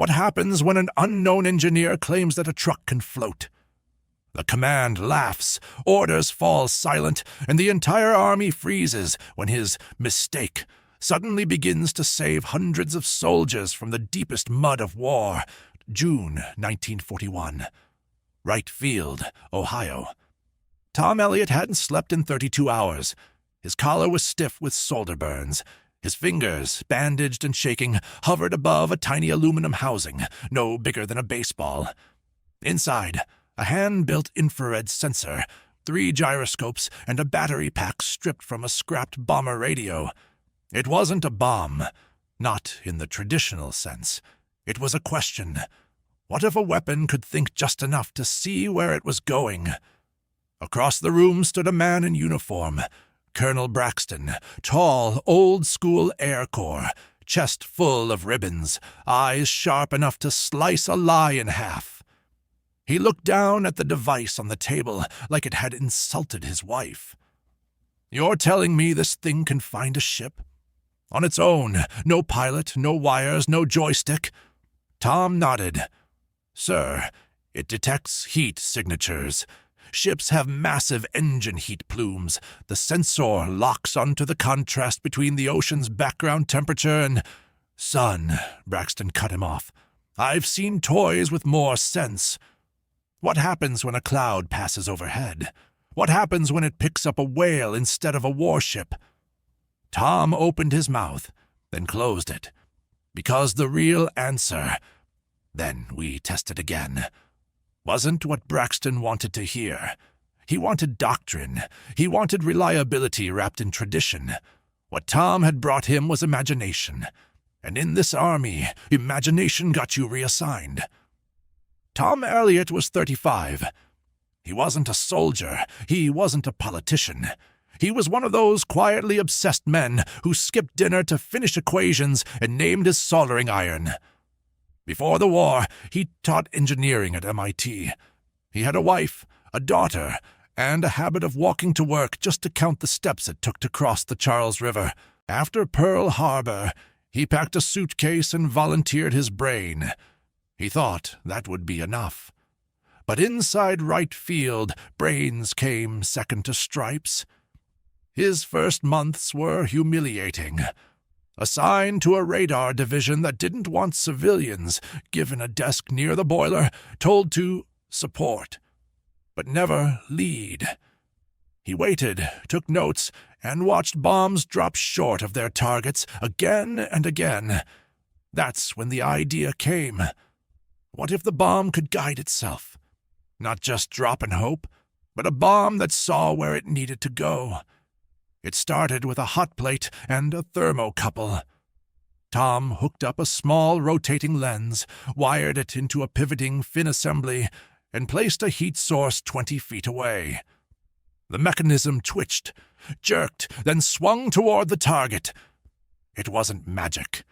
What happens when an unknown engineer claims that a truck can float? The command laughs, orders fall silent, and the entire army freezes when his mistake suddenly begins to save hundreds of soldiers from the deepest mud of war. June 1941. Wright Field, Ohio. Tom Elliott hadn't slept in 32 hours. His collar was stiff with solder burns. His fingers, bandaged and shaking, hovered above a tiny aluminum housing, no bigger than a baseball. Inside, a hand-built infrared sensor, 3 gyroscopes, and a battery pack stripped from a scrapped bomber radio. It wasn't a bomb, not in the traditional sense. It was a question. What if a weapon could think just enough to see where it was going? Across the room stood a man in uniform, Colonel Braxton, tall, old-school Air Corps, chest full of ribbons, eyes sharp enough to slice a lie in half. He looked down at the device on the table like it had insulted his wife. "You're telling me this thing can find a ship? On its own, no pilot, no wires, no joystick?" Tom nodded. "Sir, it detects heat signatures. Ships have massive engine heat plumes. The sensor locks onto the contrast between the ocean's background temperature and—" "Son," Braxton cut him off, "I've seen toys with more sense. What happens when a cloud passes overhead? What happens when it picks up a whale instead of a warship?" Tom opened his mouth, then closed it. Because the real answer— Then we tested again. Wasn't what Braxton wanted to hear. He wanted doctrine. He wanted reliability wrapped in tradition. What Tom had brought him was imagination. And in this army, imagination got you reassigned. Tom Elliott was 35. He wasn't a soldier. He wasn't a politician. He was one of those quietly obsessed men who skipped dinner to finish equations and named his soldering iron. Before the war, he taught engineering at MIT. He had a wife, a daughter, and a habit of walking to work just to count the steps it took to cross the Charles River. After Pearl Harbor, he packed a suitcase and volunteered his brain. He thought that would be enough. But inside Wright Field, brains came second to stripes. His first months were humiliating. Assigned to a radar division that didn't want civilians, given a desk near the boiler, told to support, but never lead. He waited, took notes, and watched bombs drop short of their targets again and again. That's when the idea came. What if the bomb could guide itself? Not just drop and hope, but a bomb that saw where it needed to go. It started with a hot plate and a thermocouple. Tom hooked up a small rotating lens, wired it into a pivoting fin assembly, and placed a heat source 20 feet away. The mechanism twitched, jerked, then swung toward the target. It wasn't magic.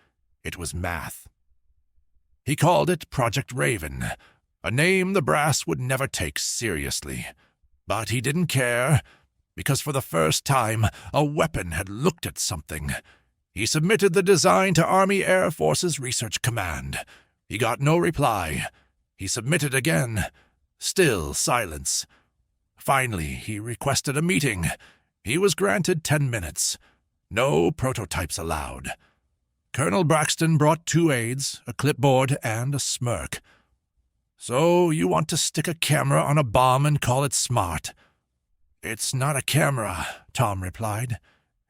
It was math. He called it Project Raven, a name the brass would never take seriously. But he didn't care, because for the first time, a weapon had looked at something. He submitted the design to Army Air Force's Research Command. He got no reply. He submitted again. Still silence. Finally, he requested a meeting. He was granted 10 minutes. No prototypes allowed. Colonel Braxton brought 2 aides, a clipboard, and a smirk. "So you want to stick a camera on a bomb and call it smart?" "It's not a camera," Tom replied.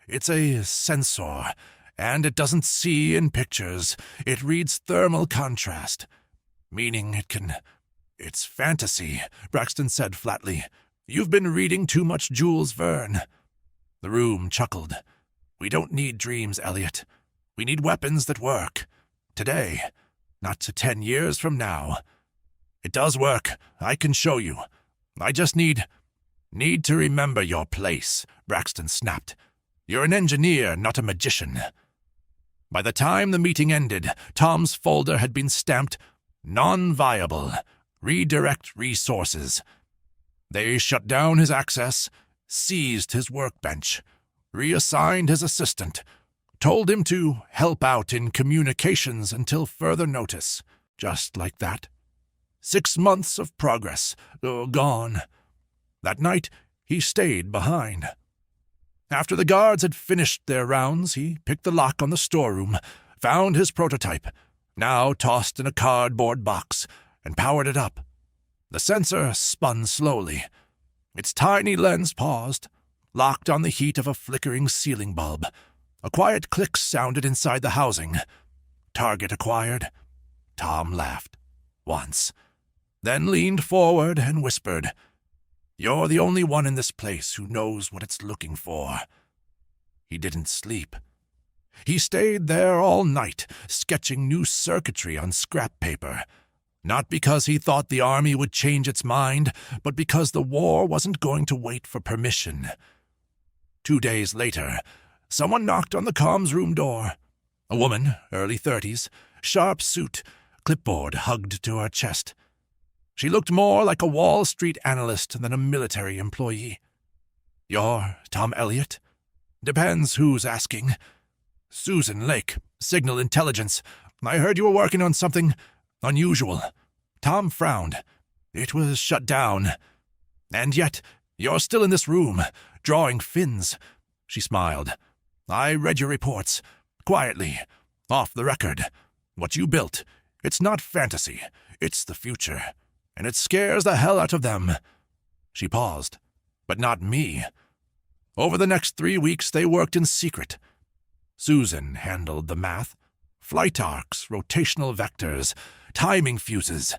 "It's a sensor, and it doesn't see in pictures. It reads thermal contrast, meaning it can—" "It's fantasy," Braxton said flatly. "You've been reading too much Jules Verne." The room chuckled. "We don't need dreams, Elliot. We need weapons that work. Today, not to 10 years from now. It does work. I can show you. I just need to remember your place," Braxton snapped. "You're an engineer, not a magician." By the time the meeting ended, Tom's folder had been stamped non-viable. Redirect resources. They shut down his access, seized his workbench, reassigned his assistant, told him to help out in communications until further notice. Just like that. 6 months of progress, gone. That night, he stayed behind. After the guards had finished their rounds, he picked the lock on the storeroom, found his prototype, now tossed in a cardboard box, and powered it up. The sensor spun slowly. Its tiny lens paused, locked on the heat of a flickering ceiling bulb. A quiet click sounded inside the housing. Target acquired. Tom laughed. Once. Then leaned forward and whispered, "You're the only one in this place who knows what it's looking for." He didn't sleep. He stayed there all night, sketching new circuitry on scrap paper. Not because he thought the army would change its mind, but because the war wasn't going to wait for permission. 2 days later, someone knocked on the comms room door. A woman, early 30s, sharp suit, clipboard hugged to her chest. She looked more like a Wall Street analyst than a military employee. "You're Tom Elliott?" "Depends who's asking." "Susan Lake, Signal Intelligence. I heard you were working on something unusual." Tom frowned. "It was shut down. And yet, you're still in this room, drawing fins." She smiled. "I read your reports. Quietly. Off the record. What you built. It's not fantasy. It's the future. And it scares the hell out of them." She paused. "But not me." Over the next 3 weeks, they worked in secret. Susan handled the math. Flight arcs, rotational vectors, timing fuses.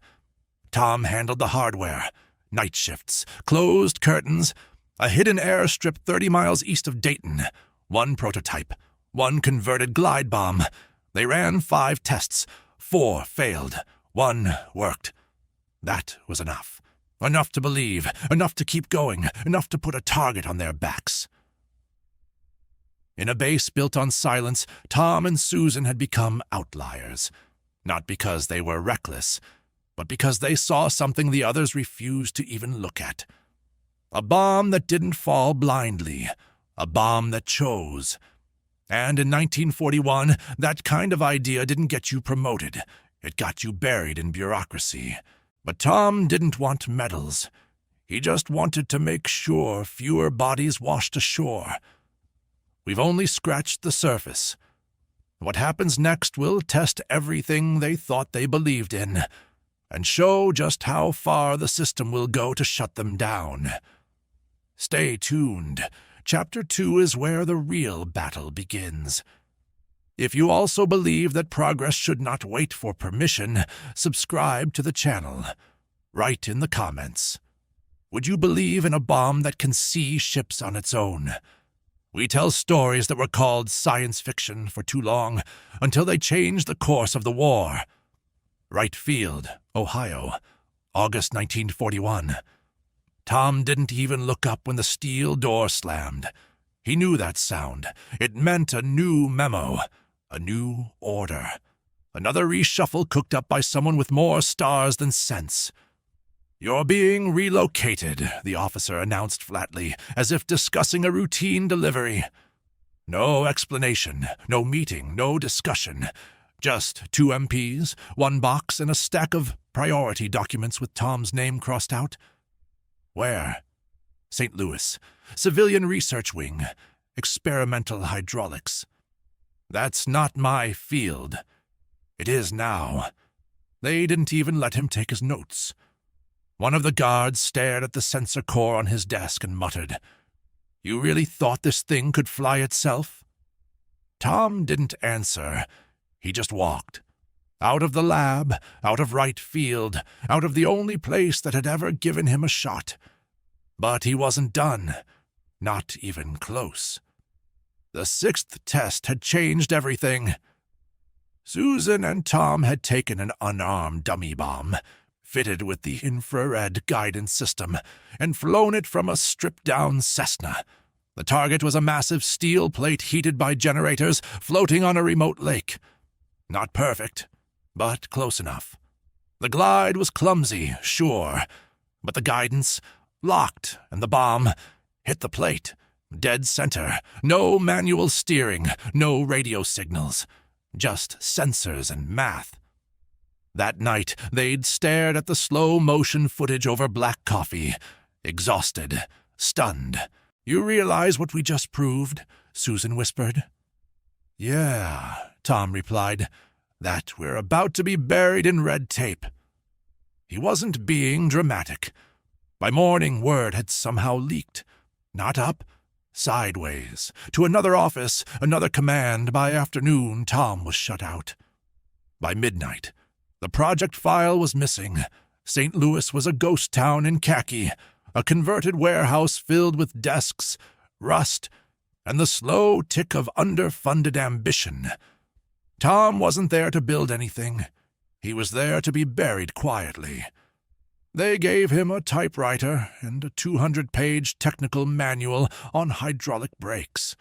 Tom handled the hardware. Night shifts, closed curtains, a hidden airstrip 30 miles east of Dayton. 1 prototype. 1 converted glide bomb. They ran 5 tests. 4 failed. 1 worked. That was enough. Enough to believe, enough to keep going, enough to put a target on their backs. In a base built on silence, Tom and Susan had become outliers. Not because they were reckless, but because they saw something the others refused to even look at. A bomb that didn't fall blindly. A bomb that chose. And in 1941, that kind of idea didn't get you promoted. It got you buried in bureaucracy. But Tom didn't want medals. He just wanted to make sure fewer bodies washed ashore. We've only scratched the surface. What happens next will test everything they thought they believed in, and show just how far the system will go to shut them down. Stay tuned. Chapter 2 is where the real battle begins. If you also believe that progress should not wait for permission, subscribe to the channel. Write in the comments. Would you believe in a bomb that can see ships on its own? We tell stories that were called science fiction for too long, until they changed the course of the war. Wright Field, Ohio, August 1941. Tom didn't even look up when the steel door slammed. He knew that sound. It meant a new memo. A new order. Another reshuffle cooked up by someone with more stars than sense. "You're being relocated," the officer announced flatly, as if discussing a routine delivery. No explanation, no meeting, no discussion. Just 2 MPs, 1 box, and a stack of priority documents with Tom's name crossed out. Where? St. Louis. Civilian Research Wing. Experimental Hydraulics. That's not my field. It is now. They didn't even let him take his notes. One of the guards stared at the sensor core on his desk and muttered, "You really thought this thing could fly itself?" Tom didn't answer. He just walked. Out of the lab, out of Wright Field, out of the only place that had ever given him a shot. But he wasn't done. Not even close. The 6th test had changed everything. Susan and Tom had taken an unarmed dummy bomb, fitted with the infrared guidance system, and flown it from a stripped-down Cessna. The target was a massive steel plate heated by generators floating on a remote lake. Not perfect, but close enough. The glide was clumsy, sure, but the guidance locked, and the bomb hit the plate. Dead center, no manual steering, no radio signals, just sensors and math. That night, they'd stared at the slow-motion footage over black coffee, exhausted, stunned. "You realize what we just proved?" Susan whispered. "Yeah," Tom replied, "that we're about to be buried in red tape." He wasn't being dramatic. By morning, word had somehow leaked. Not up, sideways. To another office, another command. By afternoon, Tom was shut out. By midnight, the project file was missing. St. Louis was a ghost town in khaki, a converted warehouse filled with desks, rust, and the slow tick of underfunded ambition. Tom wasn't there to build anything. He was there to be buried quietly. They gave him a typewriter and a 200-page technical manual on hydraulic brakes.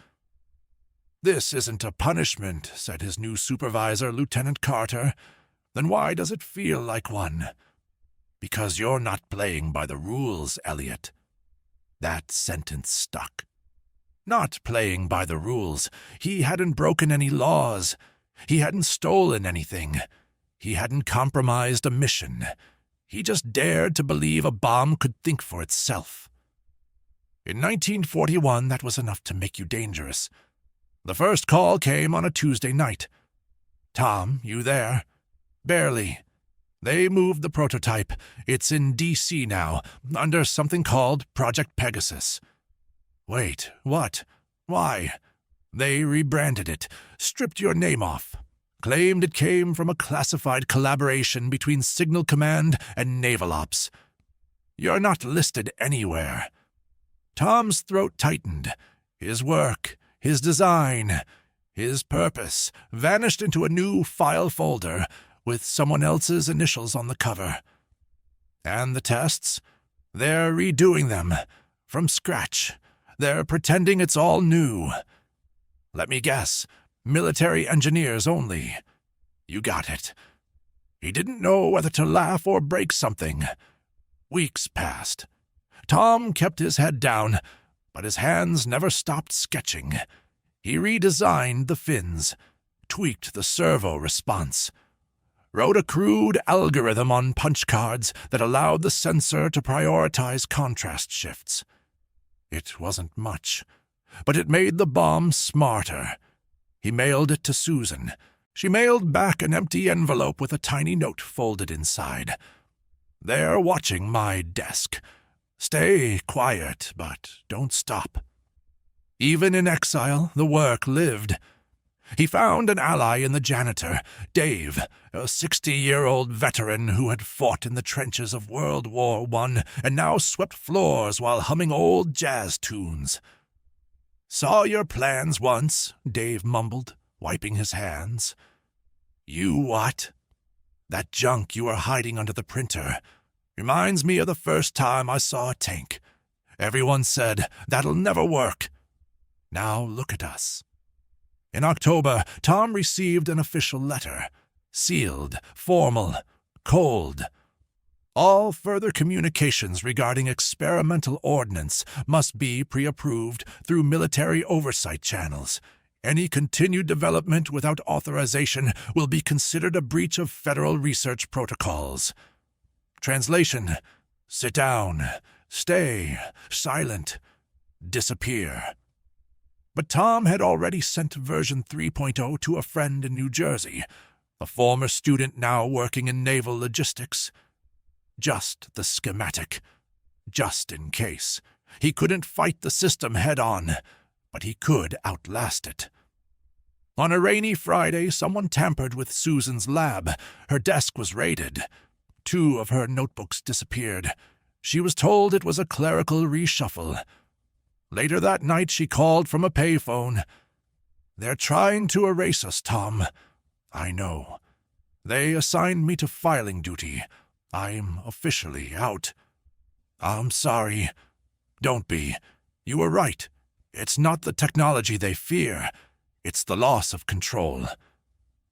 "This isn't a punishment," said his new supervisor, Lieutenant Carter. "Then why does it feel like one?" "Because you're not playing by the rules, Elliot." That sentence stuck. Not playing by the rules. He hadn't broken any laws. He hadn't stolen anything. He hadn't compromised a mission. He just dared to believe a bomb could think for itself. In 1941, that was enough to make you dangerous. The first call came on a Tuesday night. "Tom, you there?" "Barely. They moved the prototype. It's in D.C. now, under something called Project Pegasus." "Wait, what? Why?" "They rebranded it, stripped your name off. Claimed it came from a classified collaboration between Signal Command and Naval Ops. You're not listed anywhere." Tom's throat tightened. His work, his design, his purpose vanished into a new file folder with someone else's initials on the cover. And the tests? They're redoing them, from scratch. They're pretending it's all new. Let me guess. Military engineers only. You got it. He didn't know whether to laugh or break something. Weeks passed. Tom kept his head down, but his hands never stopped sketching. He redesigned the fins, tweaked the servo response, wrote a crude algorithm on punch cards that allowed the sensor to prioritize contrast shifts. It wasn't much, but it made the bomb smarter. He mailed it to Susan. She mailed back an empty envelope with a tiny note folded inside. "They're watching my desk. Stay quiet, but don't stop." Even in exile, the work lived. He found an ally in the janitor, Dave, a 60-year-old veteran who had fought in the trenches of World War I and now swept floors while humming old jazz tunes. "Saw your plans once," Dave mumbled, wiping his hands. "You what?" "That junk you were hiding under the printer. Reminds me of the first time I saw a tank. Everyone said, 'That'll never work.' Now look at us." In October, Tom received an official letter. Sealed, formal, cold. All further communications regarding experimental ordnance must be pre-approved through military oversight channels. Any continued development without authorization will be considered a breach of federal research protocols. Translation: sit down, stay, silent, disappear. But Tom had already sent version 3.0 to a friend in New Jersey, a former student now working in naval logistics. Just the schematic. Just in case. He couldn't fight the system head-on, but he could outlast it. On a rainy Friday, someone tampered with Susan's lab. Her desk was raided. 2 of her notebooks disappeared. She was told it was a clerical reshuffle. Later that night, she called from a payphone. "They're trying to erase us, Tom. I know. They assigned me to filing duty. I'm officially out." "I'm sorry." "Don't be. You were right. It's not the technology they fear. It's the loss of control."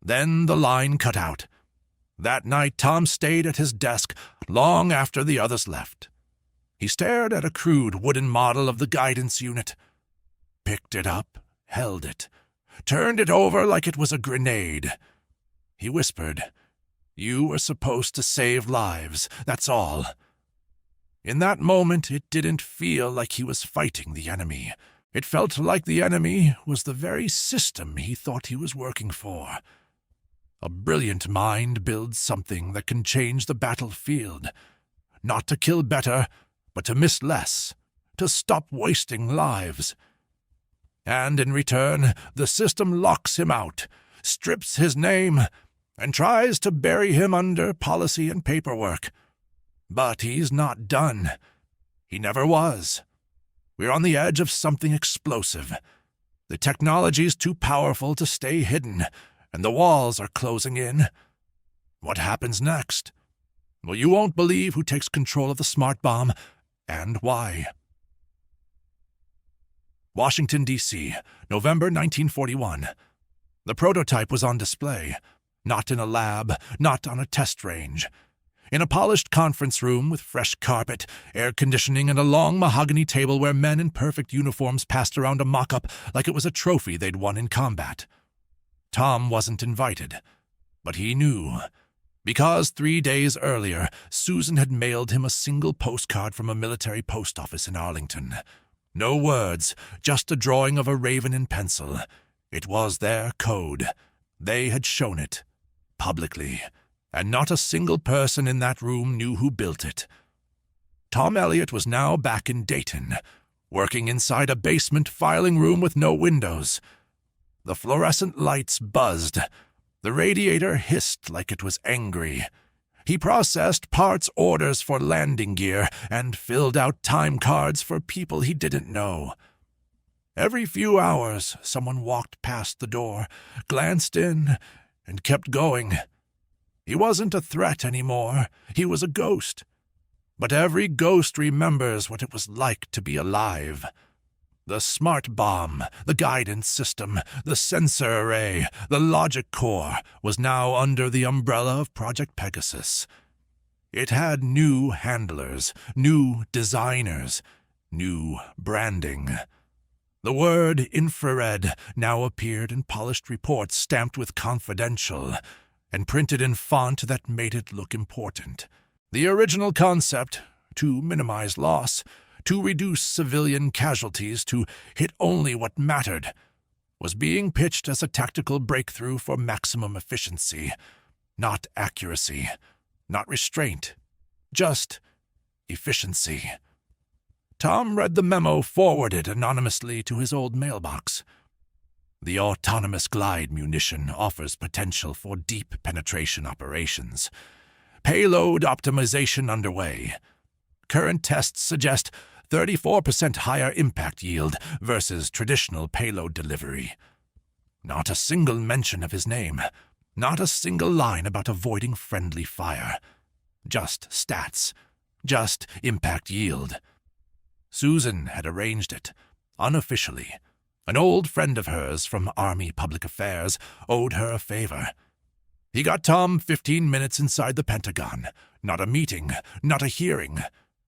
Then the line cut out. That night, Tom stayed at his desk long after the others left. He stared at a crude wooden model of the guidance unit. Picked it up, held it, turned it over like it was a grenade. He whispered, You were supposed to save lives, that's all. In that moment, it didn't feel like he was fighting the enemy. It felt like the enemy was the very system he thought he was working for. A brilliant mind builds something that can change the battlefield. Not to kill better, but to miss less, to stop wasting lives. And in return, the system locks him out, strips his name, and tries to bury him under policy and paperwork. But he's not done. He never was. We're on the edge of something explosive. The technology's too powerful to stay hidden, and the walls are closing in. What happens next? Well, you won't believe who takes control of the smart bomb, and why. Washington, D.C., November 1941. The prototype was on display, not in a lab, not on a test range. In a polished conference room with fresh carpet, air conditioning, and a long mahogany table where men in perfect uniforms passed around a mock-up like it was a trophy they'd won in combat. Tom wasn't invited, but he knew, because 3 days earlier, Susan had mailed him a single postcard from a military post office in Arlington. No words, just a drawing of a raven in pencil. It was their code. They had shown it, publicly, and not a single person in that room knew who built it. Tom Elliot was now back in Dayton, working inside a basement filing room with no windows. The fluorescent lights buzzed. The radiator hissed like it was angry. He processed parts orders for landing gear and filled out time cards for people he didn't know. Every few hours, someone walked past the door, glanced in, and kept going. He wasn't a threat anymore. He was a ghost. But every ghost remembers what it was like to be alive. The smart bomb, the guidance system, the sensor array, the logic core was now under the umbrella of Project Pegasus. It had new handlers, new designers, new branding. The word infrared now appeared in polished reports stamped with confidential and printed in font that made it look important. The original concept, to minimize loss, to reduce civilian casualties, to hit only what mattered, was being pitched as a tactical breakthrough for maximum efficiency, not accuracy, not restraint, just efficiency. Tom read the memo forwarded anonymously to his old mailbox. The autonomous glide munition offers potential for deep penetration operations. Payload optimization underway. Current tests suggest 34% higher impact yield versus traditional payload delivery. Not a single mention of his name. Not a single line about avoiding friendly fire. Just stats. Just impact yield. Susan had arranged it, unofficially. An old friend of hers from Army Public Affairs owed her a favor. He got Tom 15 minutes inside the Pentagon. Not a meeting, not a hearing.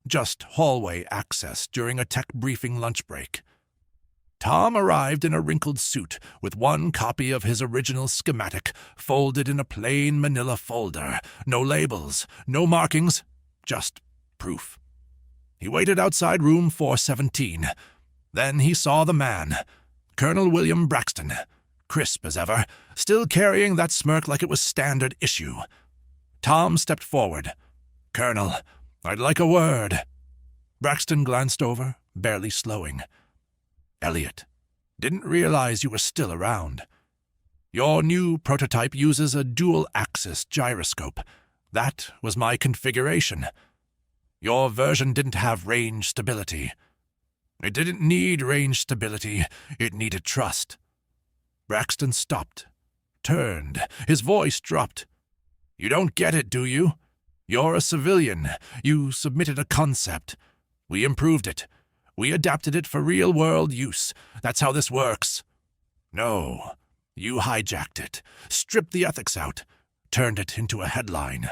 Just hallway access during a tech briefing lunch break. Tom arrived in a wrinkled suit with one copy of his original schematic folded in a plain manila folder. No labels, no markings, just proof. He waited outside room 417. Then he saw the man, Colonel William Braxton, crisp as ever, still carrying that smirk like it was standard issue. Tom stepped forward. "Colonel, I'd like a word." Braxton glanced over, barely slowing. "Elliot, didn't realize you were still around. Your new prototype uses a dual-axis gyroscope. That was my configuration. Your version didn't have range stability. It didn't need range stability. It needed trust." Braxton stopped, turned. His voice dropped. "You don't get it, do you? You're a civilian. You submitted a concept. We improved it. We adapted it for real-world use. That's how this works. No, you hijacked it, stripped the ethics out, turned it into a headline.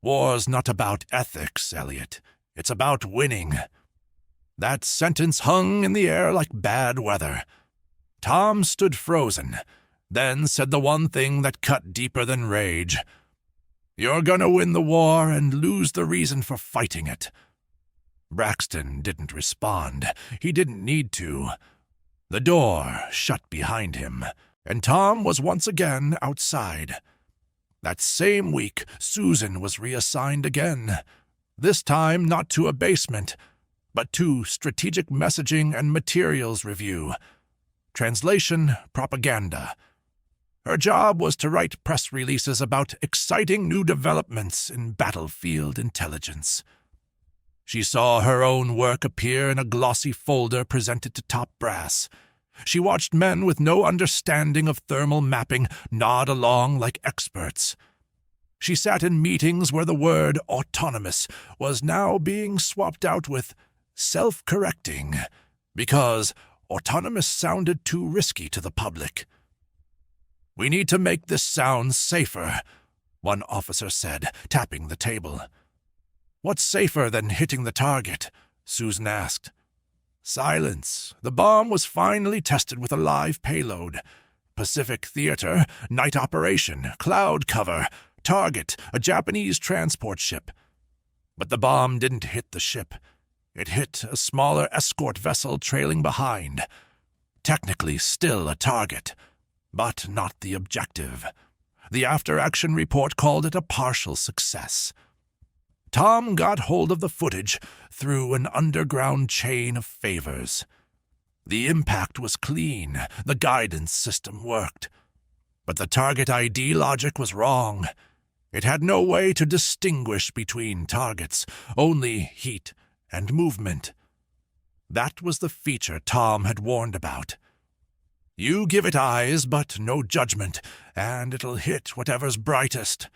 War's not about ethics, Elliot. It's about winning." That sentence hung in the air like bad weather. Tom stood frozen, then said the one thing that cut deeper than rage. You're gonna win the war and lose the reason for fighting it." Braxton didn't respond. He didn't need to. The door shut behind him, and Tom was once again outside. That same week, Susan was reassigned again. This time not to a basement, but to strategic messaging and materials review. Translation, propaganda. Her job was to write press releases about exciting new developments in battlefield intelligence. She saw her own work appear in a glossy folder presented to top brass. She watched men with no understanding of thermal mapping nod along like experts. She sat in meetings where the word autonomous was now being swapped out with self-correcting, because autonomous sounded too risky to the public. "We need to make this sound safer," one officer said, tapping the table. "What's safer than hitting the target?" Susan asked. Silence. The bomb was finally tested with a live payload. Pacific Theater, night operation, cloud cover, target, a Japanese transport ship. But the bomb didn't hit the ship. It hit a smaller escort vessel trailing behind. Technically still a target, but not the objective. The after-action report called it a partial success. Tom got hold of the footage through an underground chain of favors. The impact was clean, the guidance system worked. But the target ID logic was wrong. It had no way to distinguish between targets, only heat and movement. That was the feature Tom had warned about. You give it eyes, but no judgment, and it'll hit whatever's brightest.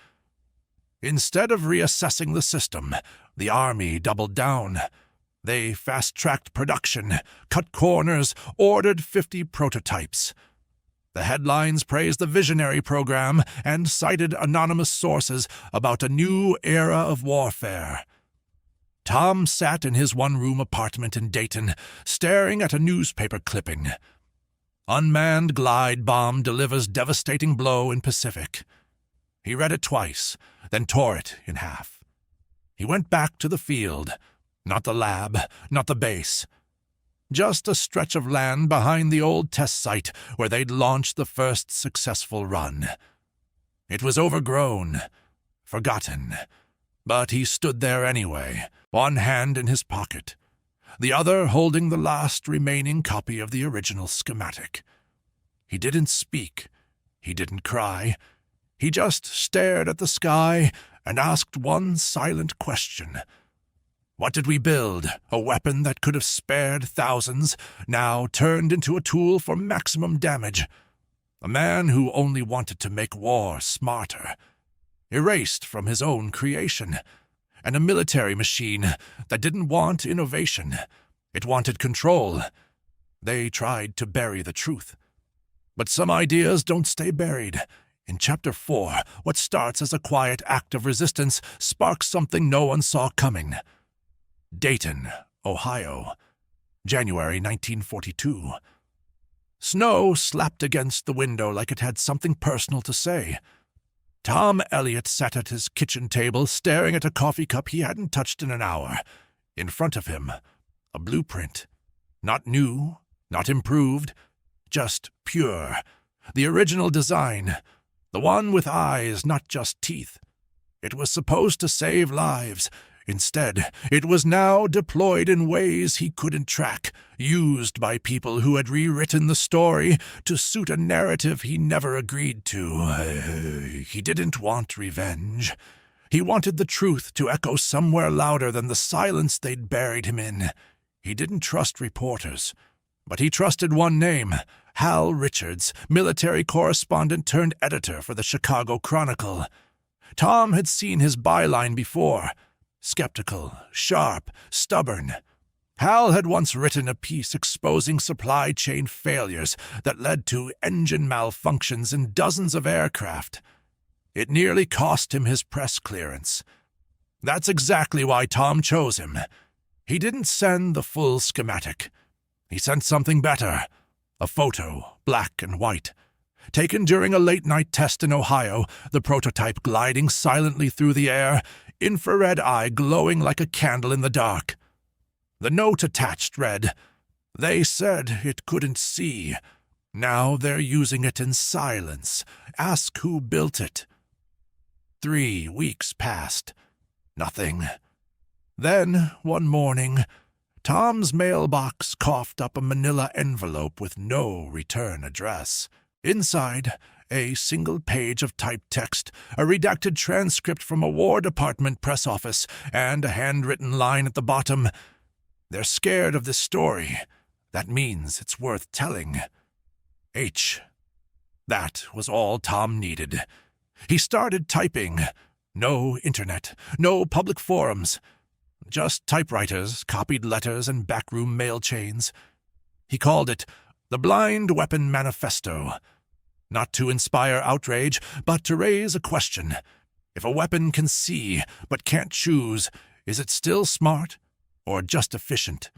Instead of reassessing the system, the Army doubled down. They fast-tracked production, cut corners, ordered 50 prototypes. The headlines praised the Visionary program and cited anonymous sources about a new era of warfare. Tom sat in his one-room apartment in Dayton, staring at a newspaper clipping. Unmanned glide bomb delivers devastating blow in Pacific. He read it twice, then tore it in half. He went back to the field, not the lab, not the base. Just a stretch of land behind the old test site where they'd launched the first successful run. It was overgrown, forgotten, but he stood there anyway, one hand in his pocket, the other holding the last remaining copy of the original schematic. He didn't speak, he didn't cry. He just stared at the sky and asked one silent question. What did we build? A weapon that could have spared thousands, now turned into a tool for maximum damage. A man who only wanted to make war smarter. Erased from his own creation. And a military machine that didn't want innovation. It wanted control. They tried to bury the truth. But some ideas don't stay buried. In Chapter 4, what starts as a quiet act of resistance sparks something no one saw coming. Dayton, Ohio, January 1942. Snow slapped against the window like it had something personal to say. Tom Elliott sat at his kitchen table staring at a coffee cup he hadn't touched in an hour. In front of him, a blueprint. Not new, not improved, just pure. The original design. The one with eyes, not just teeth. It was supposed to save lives. Instead, it was now deployed in ways he couldn't track, used by people who had rewritten the story to suit a narrative he never agreed to. He didn't want revenge. He wanted the truth to echo somewhere louder than the silence they'd buried him in. He didn't trust reporters, but he trusted one name, Hal Richards, military correspondent turned editor for the Chicago Chronicle. Tom had seen his byline before. Skeptical, sharp, stubborn. Hal had once written a piece exposing supply chain failures that led to engine malfunctions in dozens of aircraft. It nearly cost him his press clearance. That's exactly why Tom chose him. He didn't send the full schematic. He sent something better. A photo, black and white. Taken during a late-night test in Ohio, the prototype gliding silently through the air, infrared eye glowing like a candle in the dark. The note attached read, "They said it couldn't see. Now they're using it in silence. Ask who built it." 3 weeks passed. Nothing. Then, one morning, Tom's mailbox coughed up a manila envelope with no return address. Inside, a single page of typed text, a redacted transcript from a War Department press office, and a handwritten line at the bottom. "They're scared of this story. That means it's worth telling. H." That was all Tom needed. He started typing. No internet, no public forums. Just typewriters, copied letters, and backroom mail chains. He called it the Blind Weapon Manifesto. Not to inspire outrage, but to raise a question. If a weapon can see, but can't choose, is it still smart or just efficient?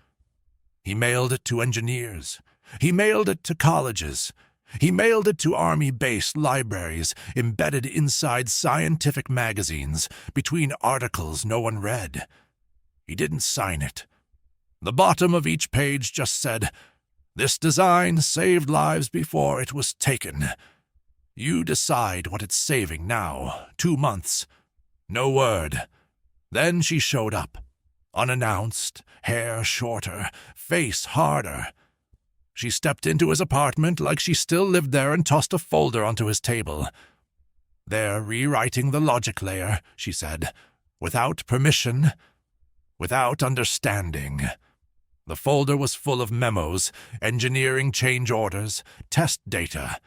He mailed it to engineers. He mailed it to colleges. He mailed it to Army-based libraries embedded inside scientific magazines, between articles no one read. He didn't sign it. The bottom of each page just said, "This design saved lives before it was taken. You decide what it's saving now. 2 months." No word. Then she showed up. Unannounced, hair shorter, face harder. She stepped into his apartment like she still lived there and tossed a folder onto his table. "They're rewriting the logic layer," she said, "without permission, without understanding." The folder was full of memos, engineering change orders, test data.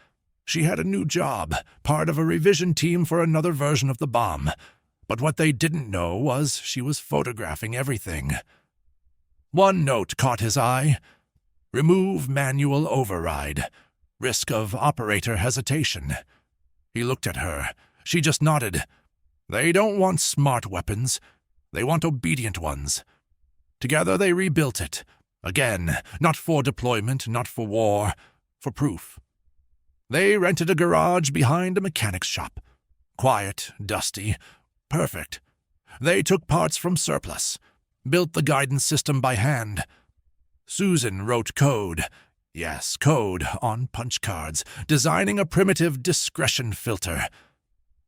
She had a new job, part of a revision team for another version of the bomb. But what they didn't know was she was photographing everything. One note caught his eye. "Remove manual override. Risk of operator hesitation." He looked at her. She just nodded. They don't want smart weapons. They want obedient ones. Together they rebuilt it. Again, not for deployment, not for war, for proof. They rented a garage behind a mechanic's shop. Quiet, dusty, perfect. They took parts from surplus, built the guidance system by hand. Susan wrote code. Yes, code on punch cards, designing a primitive discretion filter.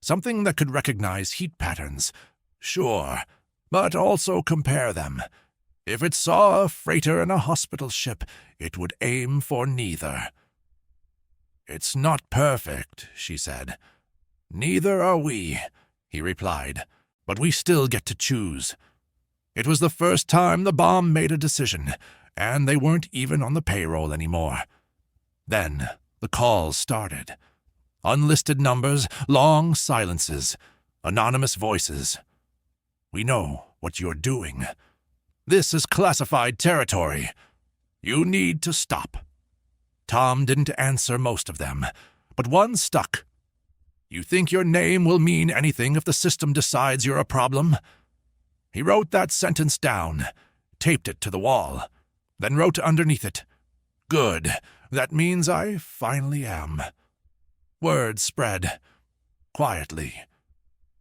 Something that could recognize heat patterns. Sure, but also compare them. If it saw a freighter and a hospital ship, it would aim for neither. "It's not perfect," she said. "Neither are we," he replied, "but we still get to choose." It was the first time the bomb made a decision, and they weren't even on the payroll anymore. Then the calls started. Unlisted numbers, long silences, anonymous voices. "We know what you're doing. This is classified territory. You need to stop." Tom didn't answer most of them, but one stuck. "You think your name will mean anything if the system decides you're a problem?" He wrote that sentence down, taped it to the wall, then wrote underneath it, "Good, that means I finally am." Word spread. Quietly.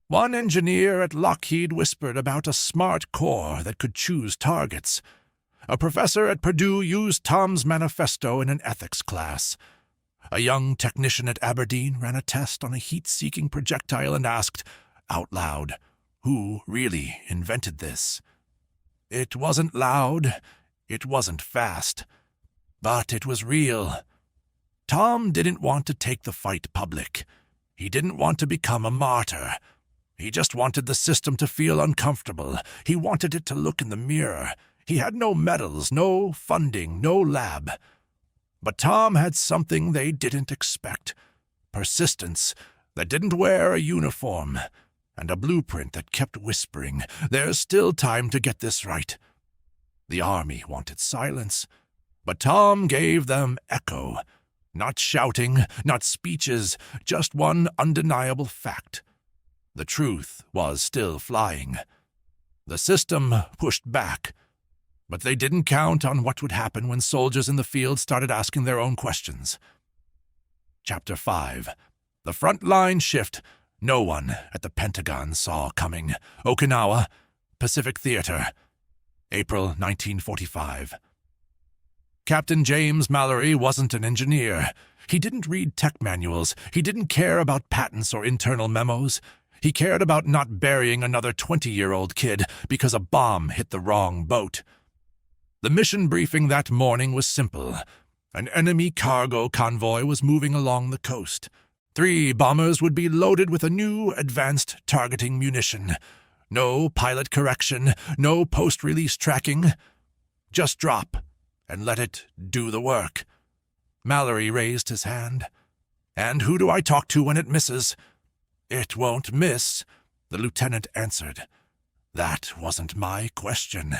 One engineer at Lockheed whispered about a smart core that could choose targets. A professor at Purdue used Tom's manifesto in an ethics class. A young technician at Aberdeen ran a test on a heat-seeking projectile and asked, out loud, who really invented this? It wasn't loud, it wasn't fast, but it was real. Tom didn't want to take the fight public. He didn't want to become a martyr. He just wanted the system to feel uncomfortable. He wanted it to look in the mirror. He had no medals, no funding, no lab. But Tom had something they didn't expect. Persistence that didn't wear a uniform, and a blueprint that kept whispering, "There's still time to get this right." The Army wanted silence, but Tom gave them echo. Not shouting, not speeches, just one undeniable fact. The truth was still flying. The system pushed back, but they didn't count on what would happen when soldiers in the field started asking their own questions. Chapter 5. The Frontline Shift No One at the Pentagon Saw Coming. Okinawa, Pacific Theater, April 1945. Captain James Mallory wasn't an engineer. He didn't read tech manuals. He didn't care about patents or internal memos. He cared about not burying another 20-year-old kid because a bomb hit the wrong boat. The mission briefing that morning was simple. An enemy cargo convoy was moving along the coast. 3 bombers would be loaded with a new, advanced targeting munition. No pilot correction, no post-release tracking. Just drop and let it do the work. Mallory raised his hand. And who do I talk to when it misses? It won't miss, the lieutenant answered. That wasn't my question.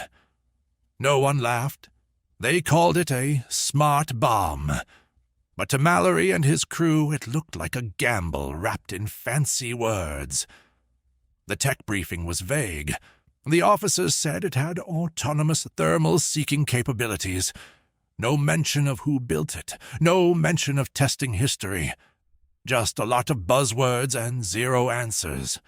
No one laughed. They called it a smart bomb. But to Mallory and his crew, it looked like a gamble wrapped in fancy words. The tech briefing was vague. The officers said it had autonomous thermal-seeking capabilities. No mention of who built it. No mention of testing history. Just a lot of buzzwords and 0 answers.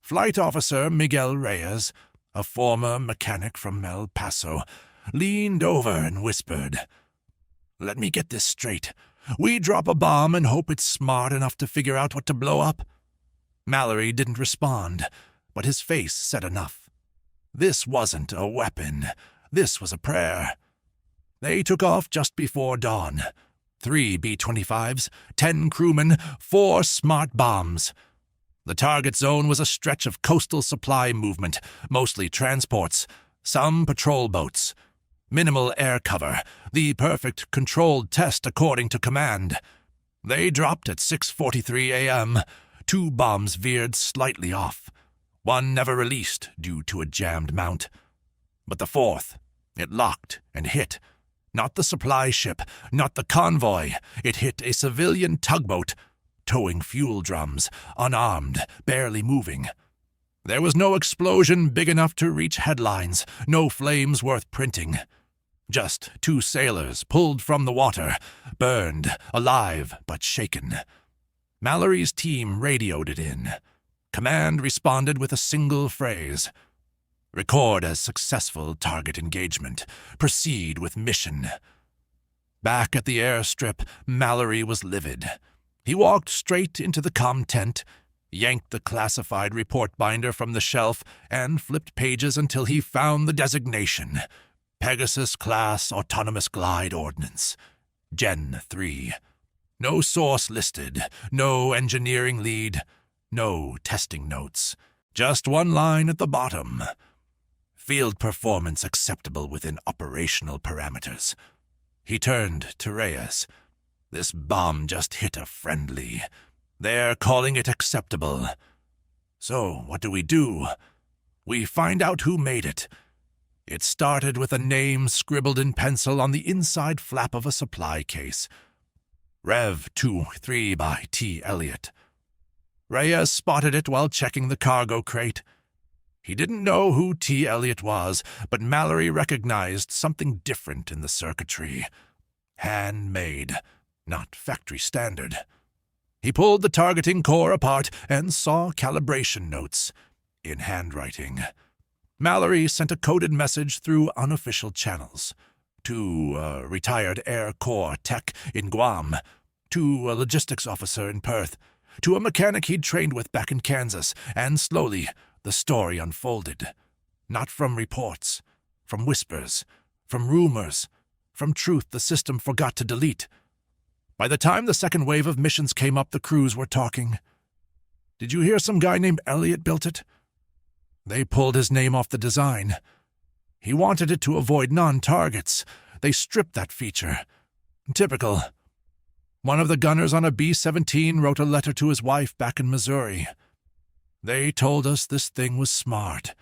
Flight Officer Miguel Reyes, a former mechanic from El Paso, leaned over and whispered, "Let me get this straight. We drop a bomb and hope it's smart enough to figure out what to blow up?" Mallory didn't respond, but his face said enough. This wasn't a weapon. This was a prayer. They took off just before dawn. 3 B-25s, 10 crewmen, 4 smart bombs. The target zone was a stretch of coastal supply movement, mostly transports, some patrol boats. Minimal air cover, the perfect controlled test according to command. They dropped at 6:43 a.m. 2 bombs veered slightly off. One never released due to a jammed mount. But the 4th, it locked and hit. Not the supply ship, not the convoy. It hit a civilian tugboat, towing fuel drums, unarmed, barely moving. There was no explosion big enough to reach headlines, no flames worth printing. Just 2 sailors pulled from the water, burned, alive but shaken. Mallory's team radioed it in. Command responded with a single phrase. "Record as successful target engagement. Proceed with mission." Back at the airstrip, Mallory was livid. He walked straight into the comm tent, yanked the classified report binder from the shelf, and flipped pages until he found the designation. Pegasus-class Autonomous Glide Ordnance. Gen 3. No source listed, no engineering lead, no testing notes. Just one line at the bottom. Field performance acceptable within operational parameters. He turned to Reyes. "This bomb just hit a friendly. They're calling it acceptable. So what do? We find out who made it. It started with a name scribbled in pencil on the inside flap of a supply case. Rev 23 by T. Elliott. Reyes spotted it while checking the cargo crate. He didn't know who T. Elliott was, but Mallory recognized something different in the circuitry. Handmade, not factory standard. He pulled the targeting core apart and saw calibration notes in handwriting. Mallory sent a coded message through unofficial channels. To a retired Air Corps tech in Guam, to a logistics officer in Perth, to a mechanic he'd trained with back in Kansas, and slowly the story unfolded. Not from reports, from whispers, from rumors, from truth the system forgot to delete. By the time the second wave of missions came up, the crews were talking. "Did you hear some guy named Elliott built it?" They pulled his name off the design. He wanted it to avoid non-targets. They stripped that feature. Typical. One of the gunners on a B-17 wrote a letter to his wife back in Missouri. "They told us this thing was smart.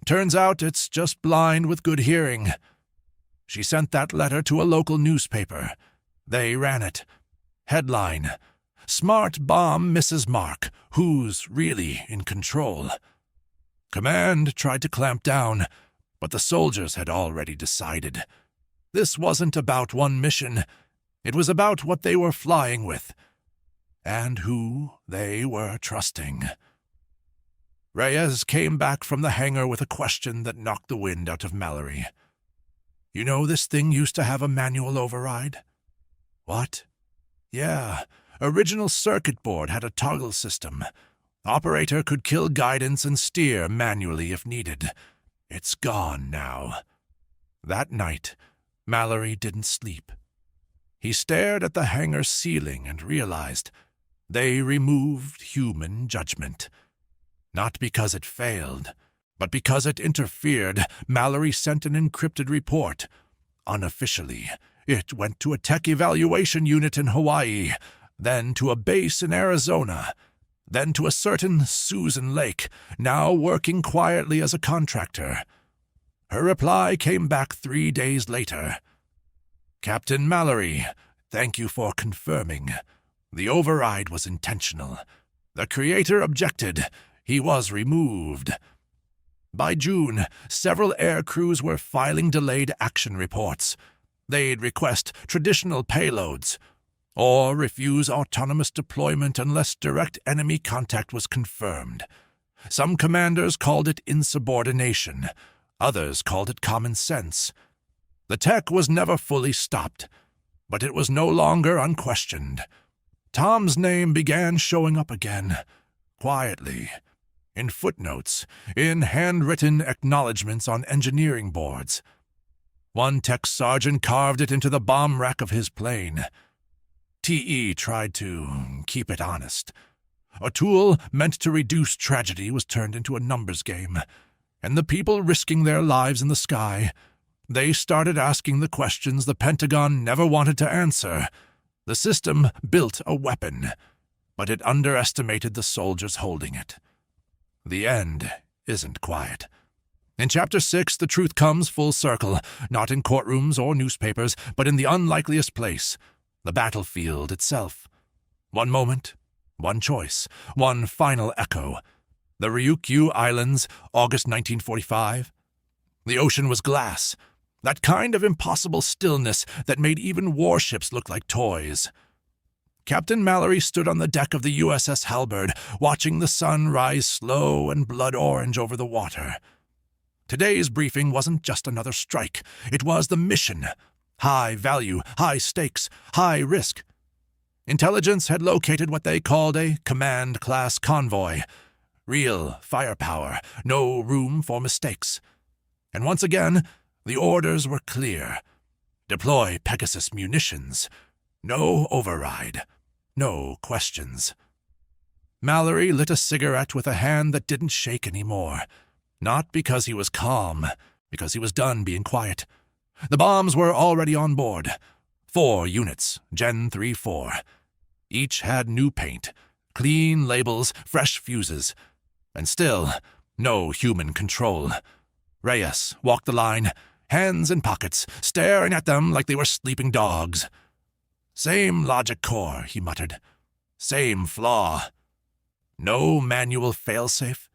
Turns out it's just blind with good hearing." She sent that letter to a local newspaper. They ran it. Headline: "Smart Bomb Misses Mark. Who's really in control?" Command tried to clamp down, but the soldiers had already decided. This wasn't about one mission. It was about what they were flying with. and who they were trusting. Reyes came back from the hangar with a question that knocked the wind out of Mallory. "You know this thing used to have a manual override?" "What?" "Yeah, original circuit board had a toggle system. Operator could kill guidance and steer manually if needed. It's gone now." That night, Mallory didn't sleep. He stared at the hangar ceiling and realized they removed human judgment. Not because it failed, but because it interfered. Mallory sent an encrypted report. Unofficially, it went to a tech evaluation unit in Hawaii, then to a base in Arizona, then to a certain Susan Lake, now working quietly as a contractor. Her reply came back 3 days later. "Captain Mallory, thank you for confirming. The override was intentional. The creator objected. He was removed." By June, several air crews were filing delayed action reports. They'd request traditional payloads, or refuse autonomous deployment unless direct enemy contact was confirmed. Some commanders called it insubordination. Others called it common sense. The tech was never fully stopped, but it was no longer unquestioned. Tom's name began showing up again, quietly, in footnotes, in handwritten acknowledgments on engineering boards. One tech sergeant carved it into the bomb rack of his plane. TE tried to keep it honest. A tool meant to reduce tragedy was turned into a numbers game, and the people risking their lives in the sky, they started asking the questions the Pentagon never wanted to answer. The system built a weapon, but it underestimated the soldiers holding it. The end isn't quiet. In Chapter 6, the truth comes full circle, not in courtrooms or newspapers, but in the unlikeliest place, the battlefield itself. One moment, one choice, one final echo. The Ryukyu Islands, August 1945. The ocean was glass, that kind of impossible stillness that made even warships look like toys. Captain Mallory stood on the deck of the USS Halberd, watching the sun rise slow and blood orange over the water. Today's briefing wasn't just another strike. It was the mission. High value, high stakes, high risk. Intelligence had located what they called a command-class convoy. Real firepower, no room for mistakes. And once again, the orders were clear. Deploy Pegasus munitions. No override. No questions. Mallory lit a cigarette with a hand that didn't shake anymore. Not because he was calm, because he was done being quiet. The bombs were already on board. 4 units, Gen 3-4. Each had new paint, clean labels, fresh fuses. And still, no human control. Reyes walked the line, hands in pockets, staring at them like they were sleeping dogs. "Same logic core," he muttered. "Same flaw. No manual failsafe.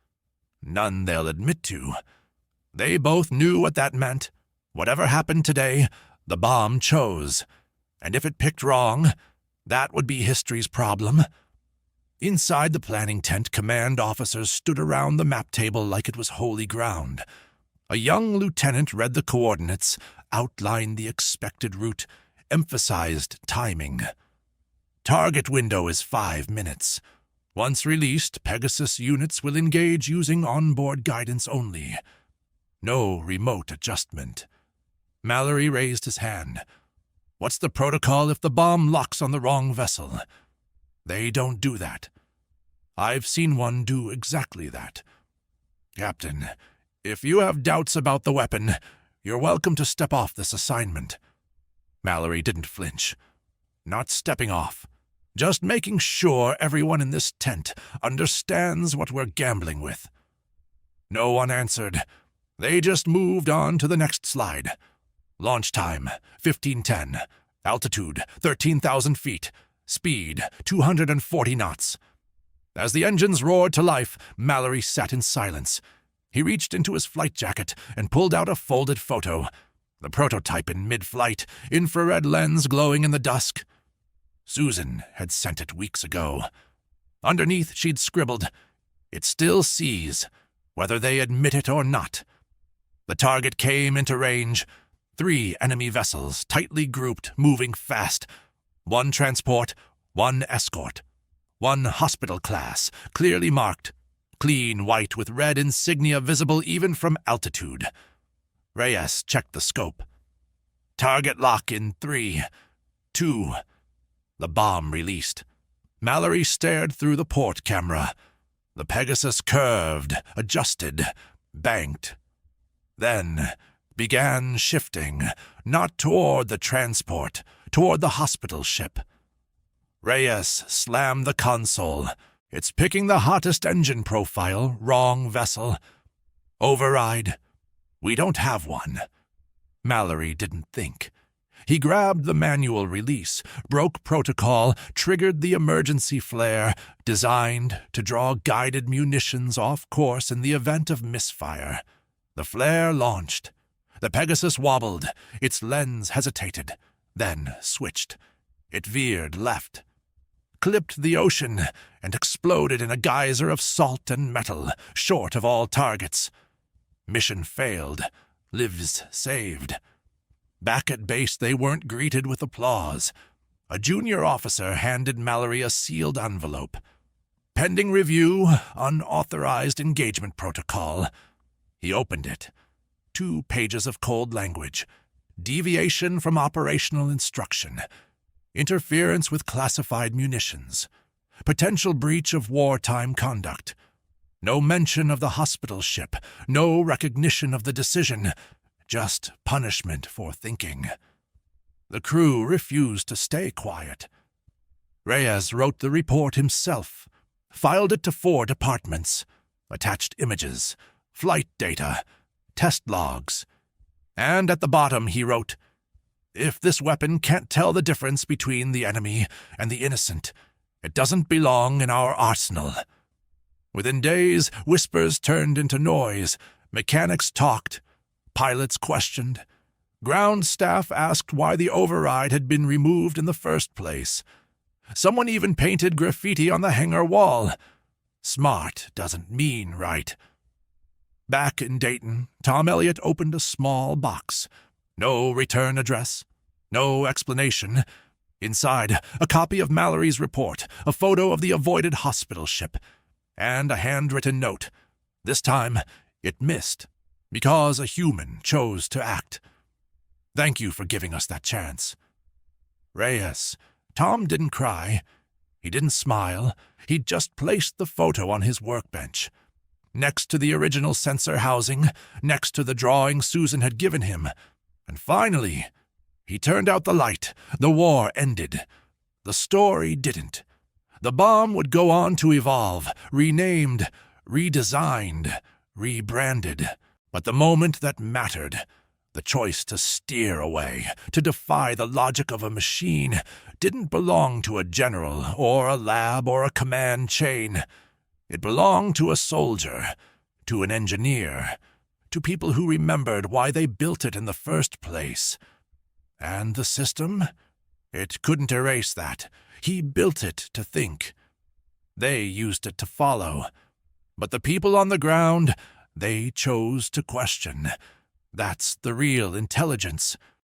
None they'll admit to. They both knew what that meant. Whatever happened today, the bomb chose. And if it picked wrong, that would be history's problem." Inside the planning tent, command officers stood around the map table like it was holy ground. A young lieutenant read the coordinates, outlined the expected route, emphasized timing. "Target window is 5 minutes. Once released, Pegasus units will engage using onboard guidance only. No remote adjustment." Mallory raised his hand. "What's the protocol if the bomb locks on the wrong vessel?" "They don't do that. I've seen one do exactly that. Captain, if you have doubts about the weapon, you're welcome to step off this assignment." Mallory didn't flinch. "Not stepping off. Just making sure everyone in this tent understands what we're gambling with." No one answered. They just moved on to the next slide. Launch time, 15:10. Altitude, 13,000 feet. Speed, 240 knots. As the engines roared to life, Mallory sat in silence. He reached into his flight jacket and pulled out a folded photo. The prototype in mid-flight, infrared lens glowing in the dusk. Susan had sent it weeks ago. Underneath she'd scribbled, "It still sees, whether they admit it or not." The target came into range. 3 enemy vessels, tightly grouped, moving fast. 1 transport, 1 escort. 1 hospital class, clearly marked. Clean white with red insignia visible even from altitude. Reyes checked the scope. Target lock in 3, 2. The bomb released. Mallory stared through the port camera. The Pegasus curved, adjusted, banked. Then began shifting, not toward the transport, toward the hospital ship. Reyes slammed the console. "It's picking the hottest engine profile, wrong vessel. Override. We don't have one." Mallory didn't think. He grabbed the manual release, broke protocol, triggered the emergency flare, designed to draw guided munitions off course in the event of misfire. The flare launched. The Pegasus wobbled. Its lens hesitated, then switched. It veered left, clipped the ocean, and exploded in a geyser of salt and metal, short of all targets. Mission failed. Lives saved. Back at base, they weren't greeted with applause. A junior officer handed Mallory a sealed envelope. "Pending review, unauthorized engagement protocol." He opened it. 2 pages of cold language. Deviation from operational instruction. Interference with classified munitions. Potential breach of wartime conduct. No mention of the hospital ship. No recognition of the decision. Just punishment for thinking. The crew refused to stay quiet. Reyes wrote the report himself, filed it to 4 departments, attached images, flight data, test logs. And at the bottom he wrote, "If this weapon can't tell the difference between the enemy and the innocent, it doesn't belong in our arsenal." Within days, whispers turned into noise. Mechanics talked. Pilots questioned. Ground staff asked why the override had been removed in the first place. Someone even painted graffiti on the hangar wall. Smart doesn't mean right. Back in Dayton, Tom Elliott opened a small box. No return address. No explanation. Inside, a copy of Mallory's report, a photo of the avoided hospital ship, and a handwritten note. This time, it missed, because a human chose to act. "Thank you for giving us that chance." Reyes. Tom didn't cry. He didn't smile. He just placed the photo on his workbench, next to the original sensor housing, next to the drawing Susan had given him. And finally, he turned out the light. The war ended. The story didn't. The bomb would go on to evolve, renamed, redesigned, rebranded. But the moment that mattered, the choice to steer away, to defy the logic of a machine, didn't belong to a general or a lab or a command chain. It belonged to a soldier, to an engineer, to people who remembered why they built it in the first place. And the system? It couldn't erase that. He built it to think. They used it to follow. But the people on the ground, they chose to question. That's the real intelligence.